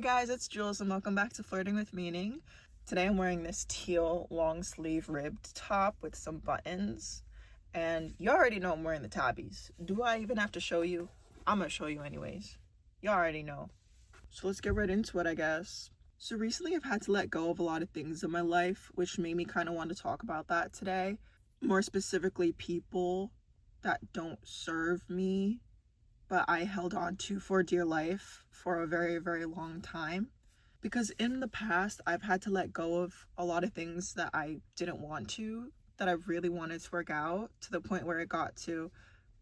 guys, it's Jules and welcome back to Flirting with Meaning. Today I'm wearing this teal long sleeve ribbed top with some buttons. And you already know I'm wearing the tabbies. Do I even have to show you? I'm gonna show you anyways. You already know. So let's get right into it, I guess. So recently I've had to let go of a lot of things in my life, which made me kind of want to talk about that today. More specifically, people that don't serve me, but I held on to for dear life for a very, very long time. Because in the past, I've had to let go of a lot of things that I didn't want to, that I really wanted to work out, to the point where it got to,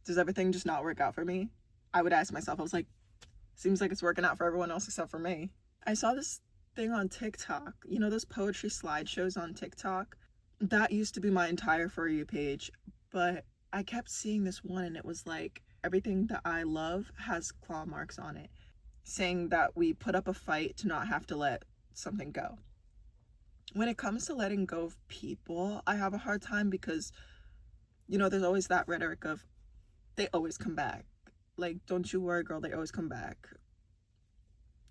does everything just not work out for me? I would ask myself, I was like, seems like it's working out for everyone else except for me. I saw this thing on TikTok, you know, those poetry slideshows on TikTok? That used to be my entire For You page, but I kept seeing this one and it was like, everything that I love has claw marks on it, saying that we put up a fight to not have to let something go. When it comes to letting go of people, I have a hard time because, you know, there's always that rhetoric of, they always come back. Like, don't you worry, girl, they always come back.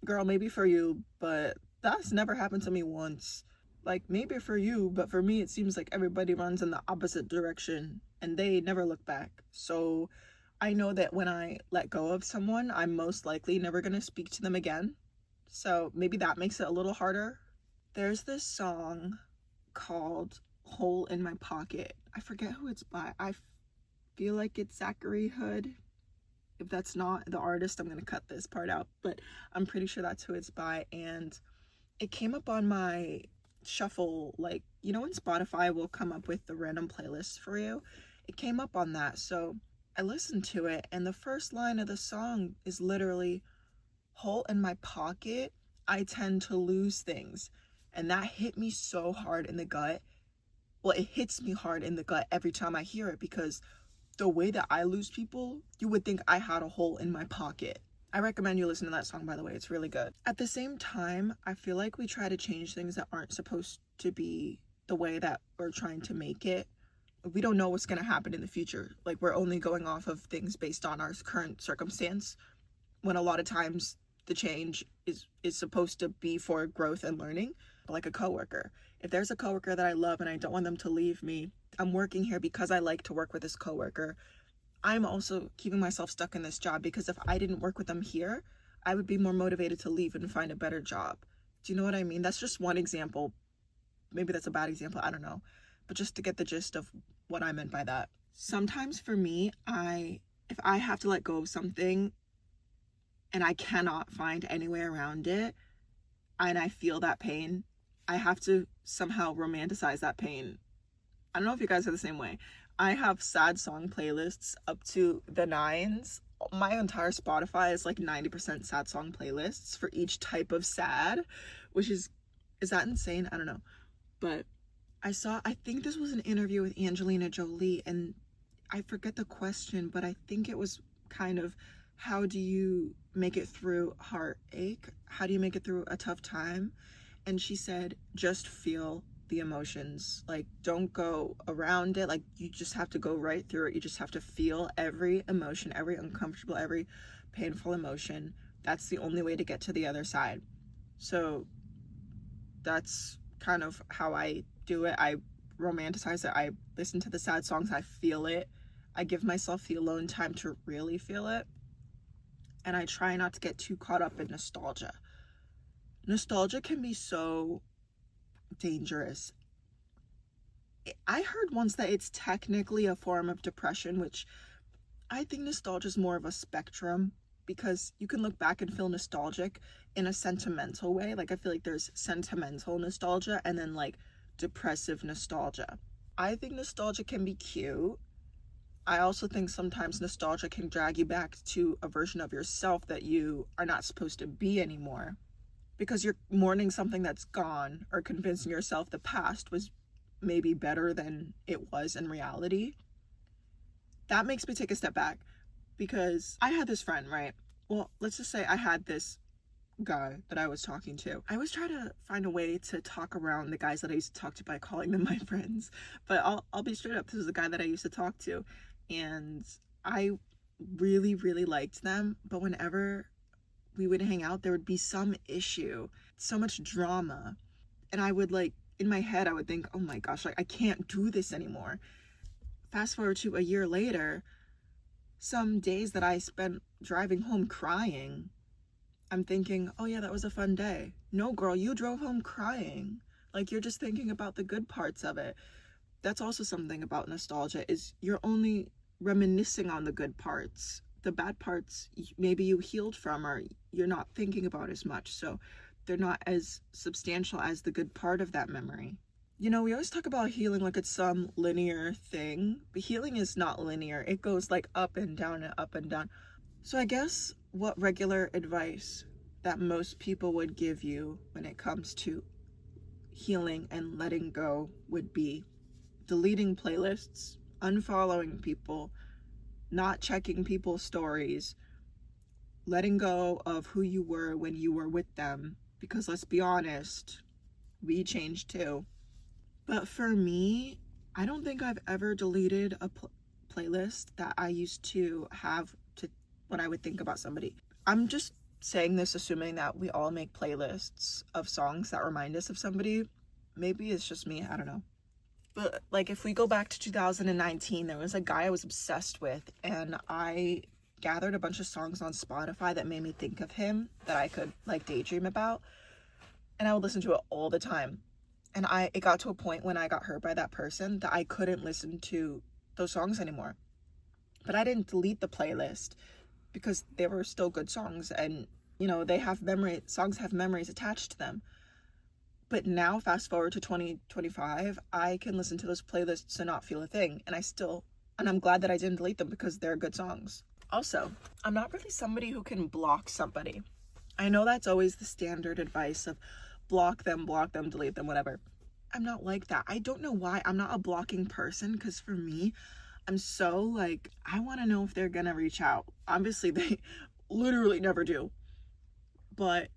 Girl, maybe for you, but that's never happened to me once. Like, maybe for you, but for me, it seems like everybody runs in the opposite direction and they never look back. So I know that when I let go of someone, I'm most likely never going to speak to them again. So maybe that makes it a little harder. There's this song called Hole in My Pocket. I forget who it's by. I feel like it's Zachary Hood. If that's not the artist, I'm going to cut this part out, but I'm pretty sure that's who it's by. And it came up on my shuffle, like, you know when Spotify will come up with the random playlists for you? It came up on that, so I listened to it, and the first line of the song is literally, hole in my pocket, I tend to lose things. And that hit me so hard in the gut. Well, it hits me hard in the gut every time I hear it, because the way that I lose people, you would think I had a hole in my pocket. I recommend you listen to that song, by the way. It's really good. At the same time, I feel like we try to change things that aren't supposed to be the way that we're trying to make it. We don't know what's going to happen in the future. Like, we're only going off of things based on our current circumstance, when a lot of times the change is supposed to be for growth and learning. Like a coworker. If there's a coworker that I love and I don't want them to leave me, I'm working here because I like to work with this coworker. I'm also keeping myself stuck in this job because if I didn't work with them here, I would be more motivated to leave and find a better job. Do you know what I mean? That's just one example. Maybe that's a bad example, I don't know. But just to get the gist of what I meant by that. Sometimes for me, if I have to let go of something and I cannot find any way around it, and I feel that pain, I have to somehow romanticize that pain. I don't know if you guys are the same way. I have sad song playlists up to the nines. My entire Spotify is like 90% sad song playlists for each type of sad, which is that insane? I don't know. But I think this was an interview with Angelina Jolie, and I forget the question, but I think it was kind of, how do you make it through heartache? How do you make it through a tough time? And she said, just feel the emotions. Like, don't go around it. Like, you just have to go right through it. You just have to feel every emotion, every uncomfortable, every painful emotion. That's the only way to get to the other side. So that's kind of how I do it. I romanticize it. I listen to the sad songs. I feel it. I give myself the alone time to really feel it. And I try not to get too caught up in nostalgia. Nostalgia can be so dangerous. I heard once that it's technically a form of depression, which I think nostalgia is more of a spectrum, because you can look back and feel nostalgic in a sentimental way. Like, I feel like there's sentimental nostalgia and then like depressive nostalgia. I think nostalgia can be cute. I also think sometimes nostalgia can drag you back to a version of yourself that you are not supposed to be anymore, because you're mourning something that's gone, or convincing yourself the past was maybe better than it was in reality. That makes me take a step back, because I had this friend, right? Well, let's just say I had this guy that I was talking to. I always try to find a way to talk around the guys that I used to talk to by calling them my friends. But I'll be straight up, this is a guy that I used to talk to, and I really, really liked them. But whenever we would hang out, there would be some issue, so much drama. And I would like, in my head, I would think, oh my gosh, like I can't do this anymore. Fast forward to a year later, some days that I spent driving home crying, I'm thinking, oh yeah, that was a fun day. No, girl, you drove home crying. Like, you're just thinking about the good parts of it. That's also something about nostalgia, is you're only reminiscing on the good parts. The bad parts, maybe you healed from, or you're not thinking about as much. So they're not as substantial as the good part of that memory. You know, we always talk about healing like it's some linear thing, but healing is not linear. It goes like up and down and up and down. So I guess what regular advice that most people would give you when it comes to healing and letting go would be deleting playlists, unfollowing people, not checking people's stories, letting go of who you were when you were with them, because let's be honest, we changed too. But for me, I don't think I've ever deleted a playlist that I used to have to when I would think about somebody. I'm just saying this assuming that we all make playlists of songs that remind us of somebody. Maybe it's just me, I don't know. But like, if we go back to 2019, there was a guy I was obsessed with, and I gathered a bunch of songs on Spotify that made me think of him, that I could like daydream about, and I would listen to it all the time. And it got to a point when I got hurt by that person that I couldn't listen to those songs anymore. But I didn't delete the playlist because they were still good songs, and you know, songs have memories attached to them. But now, fast forward to 2025, I can listen to those playlists and not feel a thing. And I'm glad that I didn't delete them, because they're good songs. Also, I'm not really somebody who can block somebody. I know that's always the standard advice of block them, delete them, whatever. I'm not like that. I don't know why. I'm not a blocking person, because for me, I'm so like, I want to know if they're gonna reach out. Obviously, they literally never do. But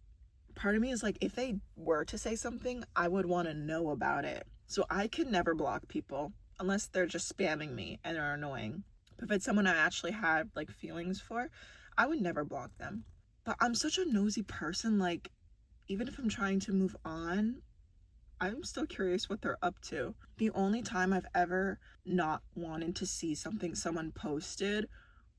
part of me is like, if they were to say something, I would want to know about it. So I can never block people unless they're just spamming me and are annoying. But if it's someone I actually had like feelings for, I would never block them. But I'm such a nosy person, like, even if I'm trying to move on, I'm still curious what they're up to. The only time I've ever not wanted to see something someone posted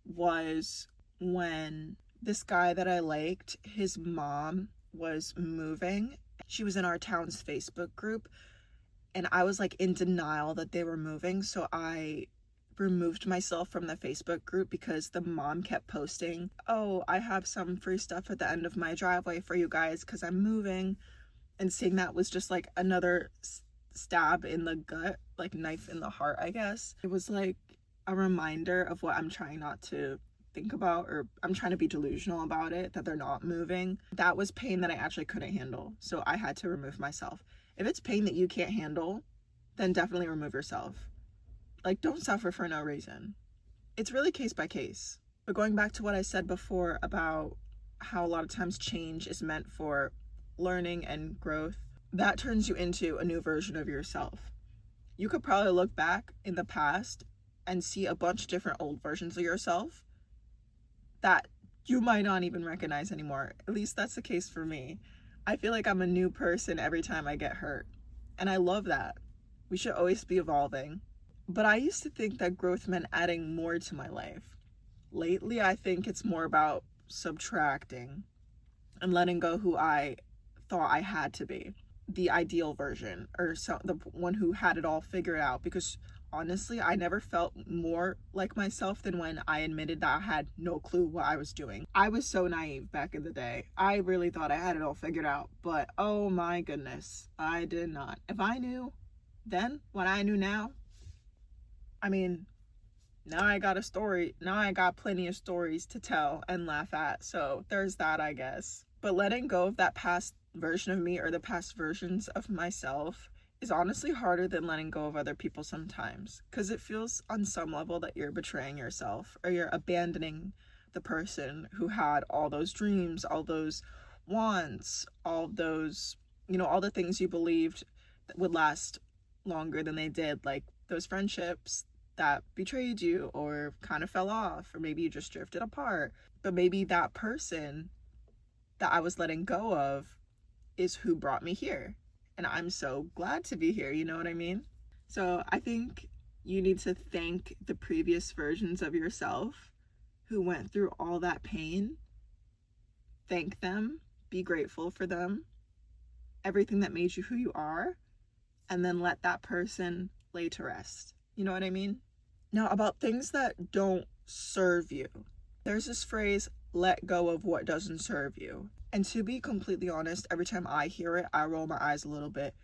was when this guy that I liked, his mom was moving. She was in our town's Facebook group, and I was like in denial that they were moving, so I removed myself from the Facebook group because the mom kept posting, oh, I have some free stuff at the end of my driveway for you guys because I'm moving. And seeing that was just like another stab in the gut, like knife in the heart, I guess. It was like a reminder of what I'm trying not to think about, or I'm trying to be delusional about it, that they're not moving. That was pain that I actually couldn't handle, so I had to remove myself. If it's pain that you can't handle, then definitely remove yourself. Like, don't suffer for no reason. It's really case by case. But going back to what I said before about how a lot of times change is meant for learning and growth, that turns you into a new version of yourself. You could probably look back in the past and see a bunch of different old versions of yourself that you might not even recognize anymore. At least that's the case for me. I feel like I'm a new person every time I get hurt, and I love that. We should always be evolving. But I used to think that growth meant adding more to my life. Lately, I think it's more about subtracting and letting go who I thought I had to be, the ideal version, or the one who had it all figured out. Because honestly, I never felt more like myself than when I admitted that I had no clue what I was doing. I was so naive back in the day. I really thought I had it all figured out, but oh my goodness, I did not. If I knew then what I knew now, I mean, now I got a story. Now I got plenty of stories to tell and laugh at. So there's that, I guess. But letting go of that past version of me, or the past versions of myself, is honestly harder than letting go of other people sometimes, because it feels on some level that you're betraying yourself, or you're abandoning the person who had all those dreams, all those wants, all those, all the things you believed that would last longer than they did, like those friendships that betrayed you or kind of fell off, or maybe you just drifted apart. But maybe that person that I was letting go of is who brought me here. And I'm so glad to be here, you know what I mean? So I think you need to thank the previous versions of yourself who went through all that pain. Thank them, be grateful for them, everything that made you who you are, and then let that person lay to rest. You know what I mean? Now, about things that don't serve you, there's this phrase, let go of what doesn't serve you. And to be completely honest, every time I hear it, I roll my eyes a little bit.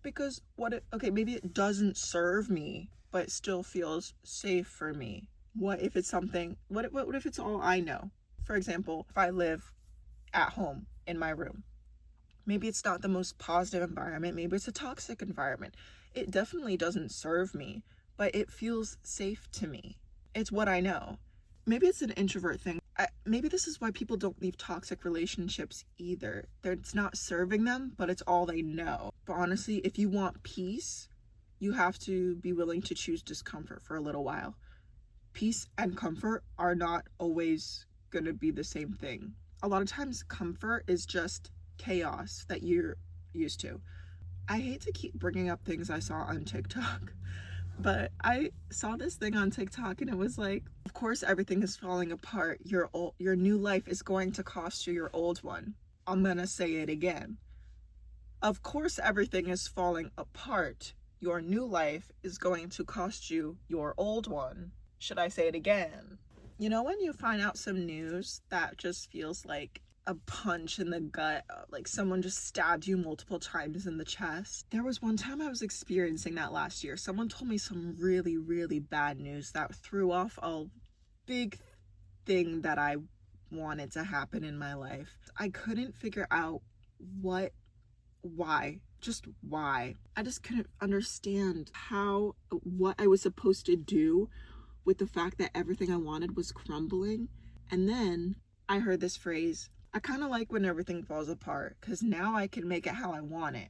Because maybe it doesn't serve me, but it still feels safe for me. What if it's something, what if it's all I know? For example, if I live at home in my room, maybe it's not the most positive environment, maybe it's a toxic environment. It definitely doesn't serve me, but it feels safe to me. It's what I know. Maybe it's an introvert thing. Maybe this is why people don't leave toxic relationships either. It's not serving them, but it's all they know. But honestly, if you want peace, you have to be willing to choose discomfort for a little while. Peace and comfort are not always going to be the same thing. A lot of times, comfort is just chaos that you're used to. I hate to keep bringing up things I saw on TikTok, but I saw this thing on TikTok and it was like, of course everything is falling apart. Your new life is going to cost you your old one. I'm gonna say it again. Of course everything is falling apart. Your new life is going to cost you your old one. Should I say it again? You know when you find out some news that just feels like a punch in the gut, like someone just stabbed you multiple times in the chest? There was one time I was experiencing that last year. Someone told me some really, really bad news that threw off a big thing that I wanted to happen in my life. I couldn't figure out why. I just couldn't understand what I was supposed to do with the fact that everything I wanted was crumbling. And then I heard this phrase, I kind of like when everything falls apart, because now I can make it how I want it.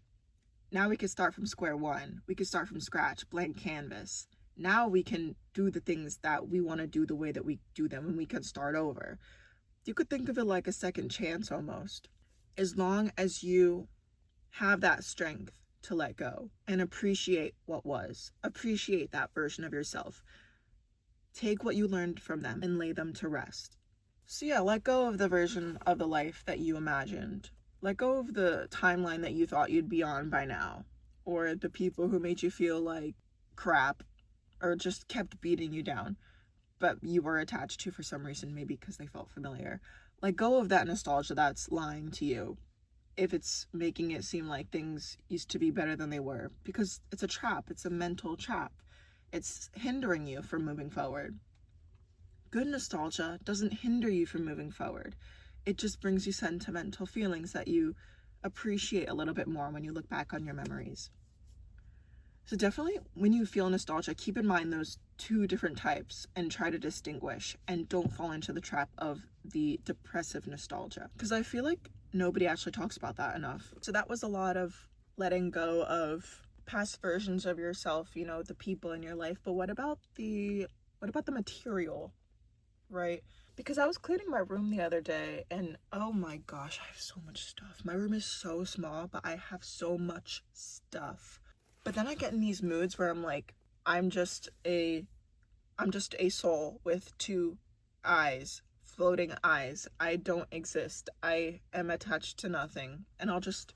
Now we can start from square one. We can start from scratch, blank canvas. Now we can do the things that we want to do the way that we do them, and we can start over. You could think of it like a second chance almost. As long as you have that strength to let go and appreciate what was, appreciate that version of yourself. Take what you learned from them and lay them to rest. So yeah, let go of the version of the life that you imagined. Let go of the timeline that you thought you'd be on by now, or the people who made you feel like crap, or just kept beating you down, but you were attached to for some reason, maybe because they felt familiar. Let go of that nostalgia that's lying to you, if it's making it seem like things used to be better than they were, because it's a trap. It's a mental trap. It's hindering you from moving forward. Good nostalgia doesn't hinder you from moving forward. It just brings you sentimental feelings that you appreciate a little bit more when you look back on your memories. So definitely when you feel nostalgia, keep in mind those two different types and try to distinguish, and don't fall into the trap of the depressive nostalgia, because I feel like nobody actually talks about that enough. So that was a lot of letting go of past versions of yourself, you know, the people in your life. But what about the material, right? Because I was cleaning my room the other day and oh my gosh, I have so much stuff. My room is so small, but I have so much stuff. But then I get in these moods where I'm like, I'm just a soul with two eyes, floating eyes. I don't exist. I am attached to nothing, and I'll just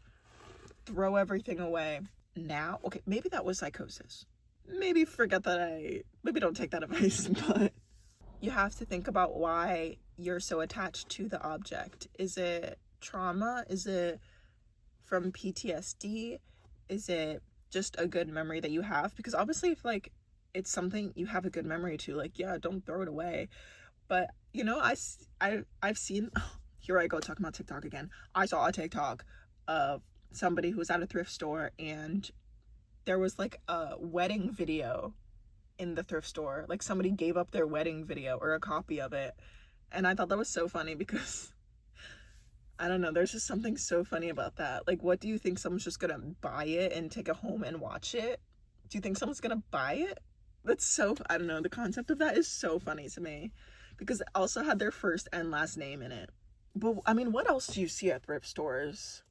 throw everything away. Now, okay, maybe that was psychosis. Maybe don't take that advice, but you have to think about why you're so attached to the object. Is it trauma? Is it from PTSD? Is it just a good memory that you have? Because obviously if like it's something you have a good memory to, like, yeah, don't throw it away. But you know, I've seen, here I go talking about TikTok again. I saw a TikTok of somebody who was at a thrift store and there was like a wedding video in the thrift store. Like somebody gave up their wedding video or a copy of it. And I thought that was so funny because I don't know, there's just something so funny about that. Like, what do you think? Someone's just gonna buy it and take it home and watch it? Do you think someone's gonna buy it? That's so, I don't know, the concept of that is so funny to me because it also had their first and last name in it. But I mean, what else do you see at thrift stores?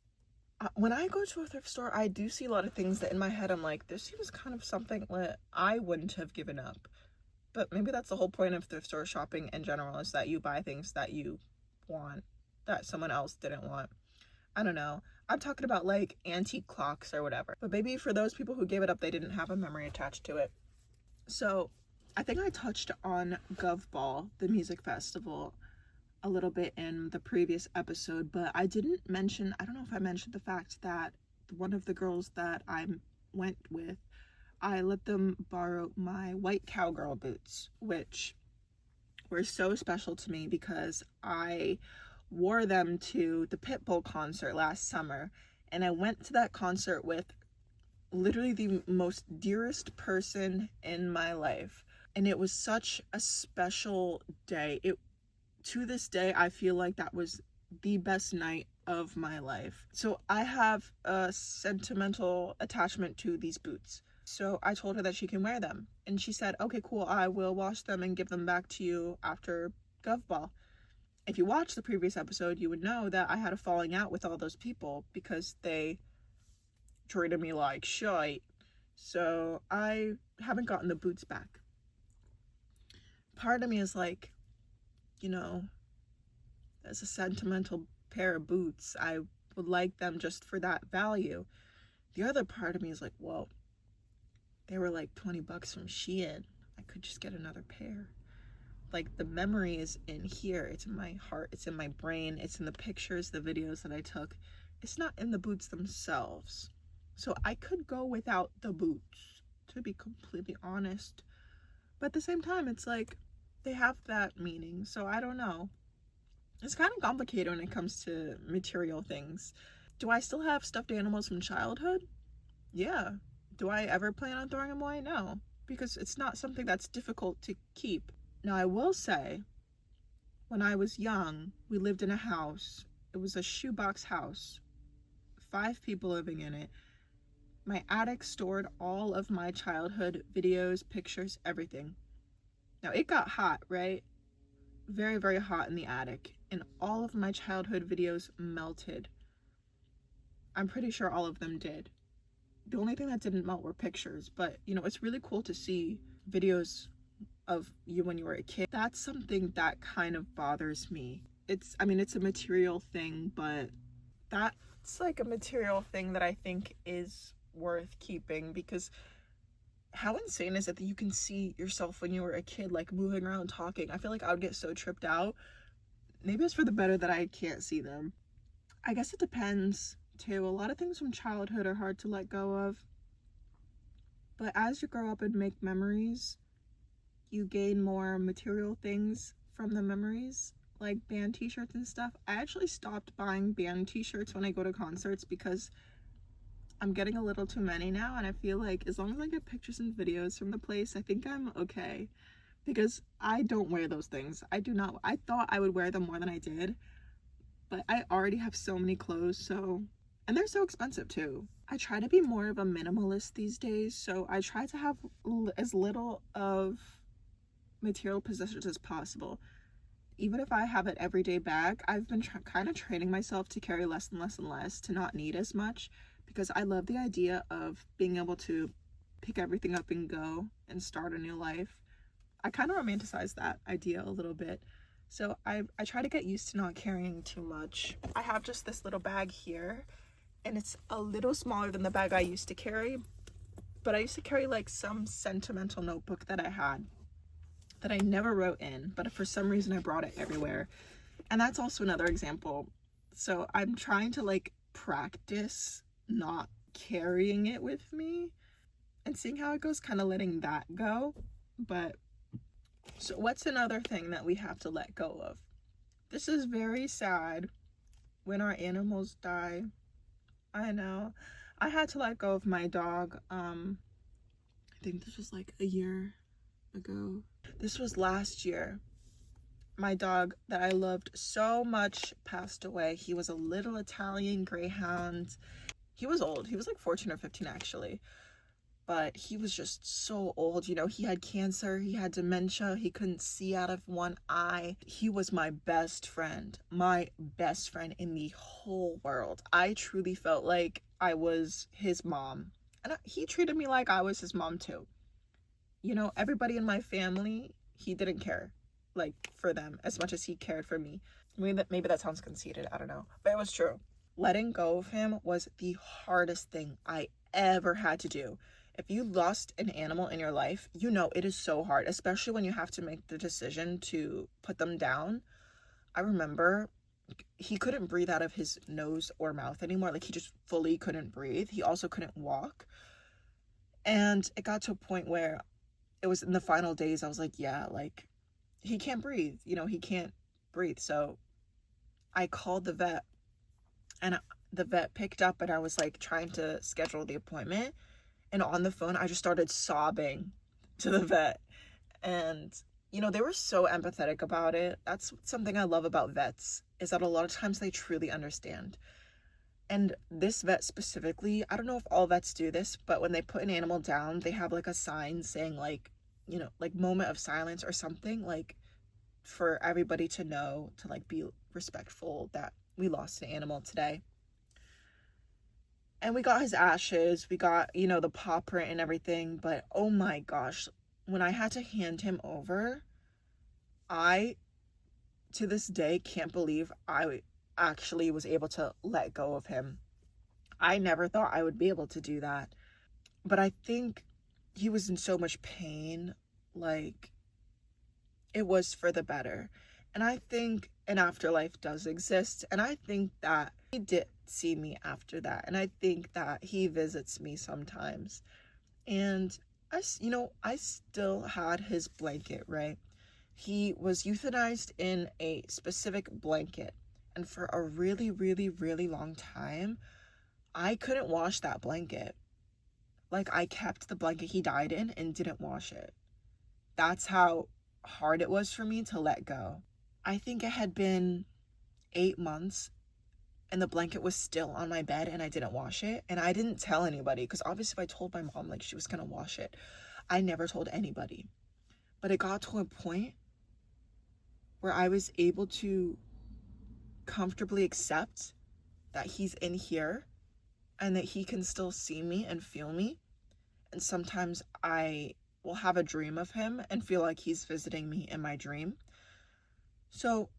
When I go to a thrift store, I do see a lot of things that in my head I'm like, this seems kind of something that I wouldn't have given up. But maybe that's the whole point of thrift store shopping in general, is that you buy things that you want that someone else didn't want. I don't know. I'm talking about like antique clocks or whatever. But maybe for those people who gave it up, they didn't have a memory attached to it. So I think I touched on GovBall, the music festival, a little bit in the previous episode, but I didn't mention, I don't know if I mentioned the fact that one of the girls that I went with, I let them borrow my white cowgirl boots, which were so special to me because I wore them to the Pitbull concert last summer, and I went to that concert with literally the most dearest person in my life, and it was such a special day. To this day, I feel like that was the best night of my life. So I have a sentimental attachment to these boots. So I told her that she can wear them. And she said, okay, cool, I will wash them and give them back to you after GovBall. If you watched the previous episode, you would know that I had a falling out with all those people because they treated me like shite. So I haven't gotten the boots back. Part of me is like, you know, as a sentimental pair of boots, I would like them just for that value. The other part of me is like, well, they were like 20 bucks from Shein. I could just get another pair. Like, the memory is in here. It's in my heart. It's in my brain. It's in the pictures, the videos that I took. It's not in the boots themselves. So I could go without the boots, to be completely honest. But at the same time, it's like, they have that meaning. So I don't know. It's kind of complicated when it comes to material things. Do I still have stuffed animals from childhood? Yeah. Do I ever plan on throwing them away? No, because it's not something that's difficult to keep. Now, I will say, when I was young, we lived in a house. It was a shoebox house, 5 people living in it. My attic stored all of my childhood videos, pictures, everything. Now, it got hot, right? Very, very hot in the attic, and all of my childhood videos melted. I'm pretty sure all of them did. The only thing that didn't melt were pictures, but you know, it's really cool to see videos of you when you were a kid. That's something that kind of bothers me. It's a material thing, but that's like a material thing that I think is worth keeping, because how insane is it that you can see yourself when you were a kid, like moving around, talking? I feel like I would get so tripped out. Maybe it's for the better that I can't see them. I guess it depends too. A lot of things from childhood are hard to let go of. But as you grow up and make memories, you gain more material things from the memories, like band t-shirts and stuff. I actually stopped buying band t-shirts when I go to concerts because I'm getting a little too many now, and I feel like as long as I get pictures and videos from the place, I think I'm okay. Because I don't wear those things. I do not. I thought I would wear them more than I did, but I already have so many clothes, and they're so expensive too. I try to be more of a minimalist these days, so I try to have as little of material possessions as possible. Even if I have an everyday bag, I've been kind of training myself to carry less and less and less, to not need as much, because I love the idea of being able to pick everything up and go and start a new life. I kind of romanticize that idea a little bit. So I try to get used to not carrying too much. I have just this little bag here, and it's a little smaller than the bag I used to carry, but I used to carry like some sentimental notebook that I had that I never wrote in, but for some reason I brought it everywhere. And that's also another example. So I'm trying to like practice not carrying it with me and seeing how it goes, kind of letting that go. But so what's another thing that we have to let go of? This is very sad when our animals die. I know. I had to let go of my dog. I think this was like a year ago. This was last year. My dog that I loved so much passed away. He was a little Italian greyhound. He was old. He was like 14 or 15 actually. but he was just so old. You know, he had cancer, he had dementia, he couldn't see out of one eye. He was my best friend in the whole world. I truly felt like I was his mom, and he treated me like I was his mom too. You know, everybody in my family, he didn't care like for them as much as he cared for me. Maybe that sounds conceited, I don't know, but it was true. Letting go of him was the hardest thing I ever had to do. If you lost an animal in your life, you know it is so hard, especially when you have to make the decision to put them down. I remember he couldn't breathe out of his nose or mouth anymore. Like, he just fully couldn't breathe. He also couldn't walk. And it got to a point where it was in the final days, I was like, yeah, like, he can't breathe. You know, he can't breathe. So I called the vet, and the vet picked up, and I was like trying to schedule the appointment. And on the phone, I just started sobbing to the vet. And, you know, they were so empathetic about it. That's something I love about vets, is that a lot of times they truly understand. And this vet specifically, I don't know if all vets do this, but when they put an animal down, they have like a sign saying like, you know, like moment of silence or something, like for everybody to know to like be respectful that we lost an animal today. And we got his ashes, we got, you know, the paw print and everything, but oh my gosh, when I had to hand him over, I, to this day, can't believe I actually was able to let go of him. I never thought I would be able to do that. But I think he was in so much pain, like, it was for the better. And I think an afterlife does exist, and I think that he did see me after that, and I think that he visits me sometimes. And I still had his blanket, right? He was euthanized in a specific blanket, and for a really, really, really long time, I couldn't wash that blanket. Like, I kept the blanket he died in and didn't wash it. That's how hard it was for me to let go. I think it had been 8 months, and the blanket was still on my bed, and I didn't wash it. And I didn't tell anybody, because obviously if I told my mom like she was gonna wash it, I never told anybody. But it got to a point where I was able to comfortably accept that he's in here and that he can still see me and feel me. And sometimes I will have a dream of him and feel like he's visiting me in my dream. So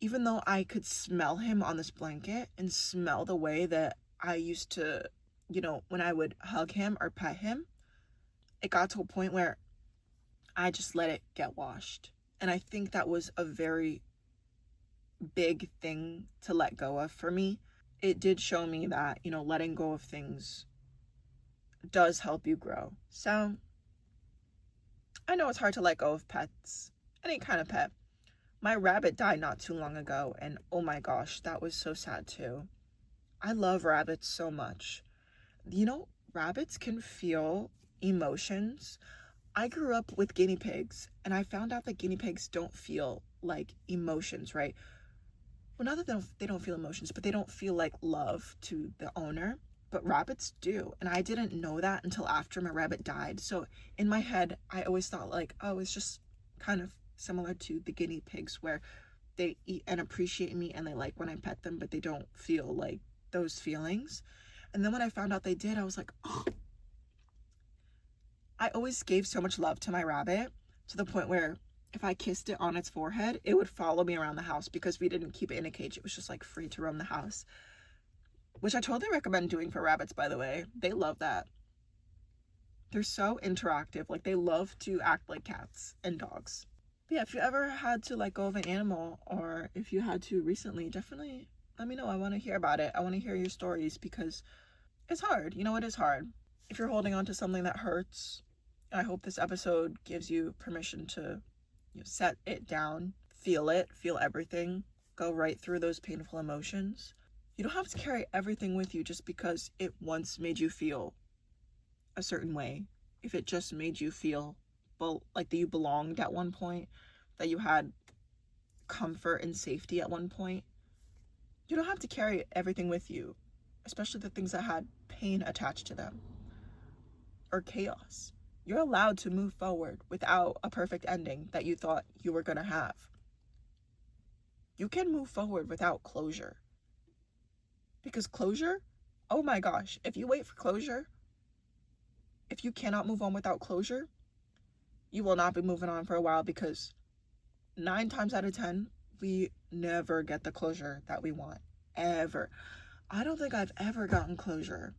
even though I could smell him on this blanket and smell the way that I used to, you know, when I would hug him or pet him, it got to a point where I just let it get washed. And I think that was a very big thing to let go of for me. It did show me that, you know, letting go of things does help you grow. So I know it's hard to let go of pets, any kind of pet. My rabbit died not too long ago, and oh my gosh, that was so sad too. I love rabbits so much. You know, rabbits can feel emotions. I grew up with guinea pigs, and I found out that guinea pigs don't feel like emotions, right? Well, not that they don't feel emotions, but they don't feel like love to the owner. But rabbits do, and I didn't know that until after my rabbit died. So in my head, I always thought like, oh, it's just kind of similar to the guinea pigs, where they eat and appreciate me and they like when I pet them, but they don't feel like those feelings. And then when I found out they did, I was like, oh. I always gave so much love to my rabbit, to the point where if I kissed it on its forehead, it would follow me around the house, because we didn't keep it in a cage. It was just like free to roam the house, which I totally recommend doing for rabbits, by the way. They love that. They're so interactive. Like, they love to act like cats and dogs. But yeah, if you ever had to let go of an animal, or if you had to recently, definitely let me know. I want to hear about it. I want to hear your stories, because it's hard. You know, it is hard. If you're holding on to something that hurts, I hope this episode gives you permission to, you know, set it down, feel everything, go right through those painful emotions. You don't have to carry everything with you just because it once made you feel a certain way. If it just made you feel like that you belonged at one point, that you had comfort and safety at one point, you don't have to carry everything with you, especially the things that had pain attached to them. or chaos. You're allowed to move forward without a perfect ending that you thought you were going to have. You can move forward without closure. Because closure, oh my gosh, if you wait for closure, if you cannot move on without closure, you will not be moving on for a while, because 9 times out of 10, we never get the closure that we want. Ever. I don't think I've ever gotten closure.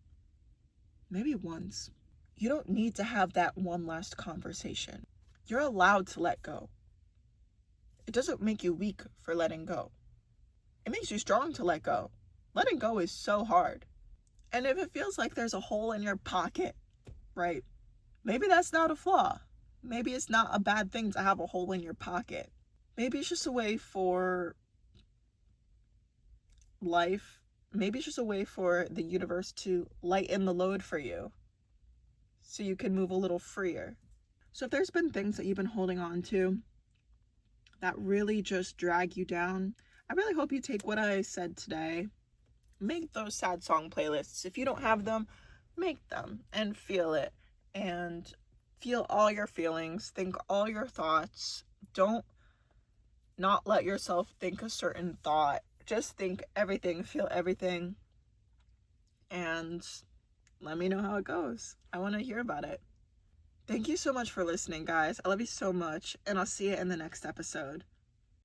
Maybe once. You don't need to have that one last conversation. You're allowed to let go. It doesn't make you weak for letting go. It makes you strong to let go. Letting go is so hard. And if it feels like there's a hole in your pocket, right? Maybe that's not a flaw. Maybe it's not a bad thing to have a hole in your pocket. Maybe it's just a way for life. Maybe it's just a way for the universe to lighten the load for you, so you can move a little freer. So if there's been things that you've been holding on to that really just drag you down, I really hope you take what I said today. Make those sad song playlists. If you don't have them, make them and feel it. And feel all your feelings. Think all your thoughts. Don't not let yourself think a certain thought. Just think everything. Feel everything. And let me know how it goes. I want to hear about it. Thank you so much for listening, guys. I love you so much, and I'll see you in the next episode.